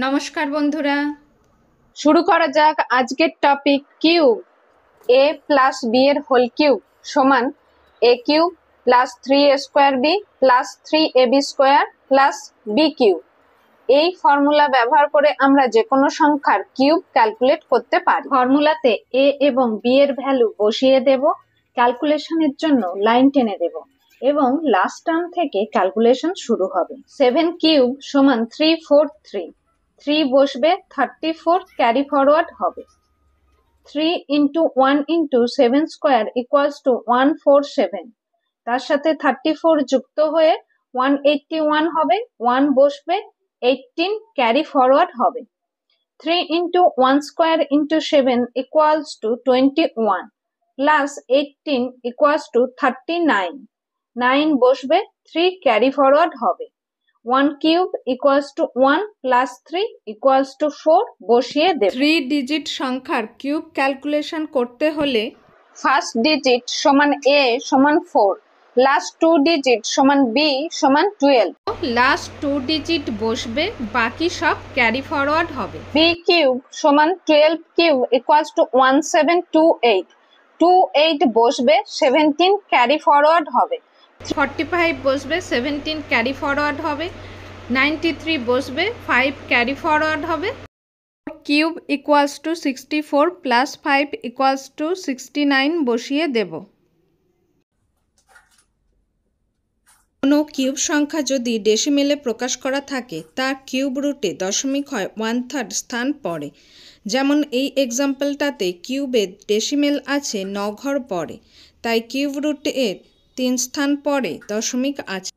নমস্কার বন্ধুরা, শুরু করা যাক আজকের topic cube. a plus b এর হোল কিউব সমান a cube plus 3a² b plus 3ab square plus b cube. এই ফর্মুলা ব্যবহার করে আমরা যে কোনো সংখ্যার কিউব ক্যালকুলেট করতে পারি। ফর্মুলাতে a এবং b এর ভ্যালু বসিয়ে দেব, ক্যালকুলেশনের জন্য লাইন টেনে দেব এবং লাস্ট টার্ম থেকে ক্যালকুলেশন শুরু হবে। 7 কিউব সমান 343, 3 বসবে, 34 ক্যারি ফরওয়ার্ড হবে। 3 into 1 into 7 square equals to 147, তার সাথে 34 যুক্ত হয়ে 181 হবে, 1 বসবে, 18 ক্যারি ফরওয়ার্ড হবে। 3 into 1 square into 7 equals to 21 plus 18 equals to 39. 9 বসবে, 3 carry forward হবে। 1 cube equals to 1 plus 3 equals to 4 বসিয়ে দেব। 3 ডিজিট সংখ্যার কিউব ক্যালকুলেশন করতে হলে ফার্স্ট ডিজিট সমান a সমান 4, লাস্ট 2 ডিজিট সমান b সমান 12। লাস্ট 2 ডিজিট বসবে, বাকি সব ক্যারি ফরওয়ার্ড হবে। b কিউব সমান 12 কিউব ইকুয়ালস টু 1728, 28 বসবে, 17 ক্যারি ফরওয়ার্ড হবে। 45 বসবে, 17 ক্যারি ফরওয়ার্ড হবে। 93 বসবে, 5 ক্যারি ফরওয়ার্ড হবে। Cube equals to 64 plus 5 equals to 69 বসিয়ে দেব। কোনো কিউব সংখ্যা যদি ডেসিমেলে প্রকাশ করা থাকে তার কিউব রুটে দশমিক হয় 1/3 স্থান পড়ে। যেমন এই এক্সাম্পলটাতে কিউবে ডেসিমেল আছে 9 ঘর পরে, তাই কিউব রুটে 3 স্থান পরে দশমিক আছে।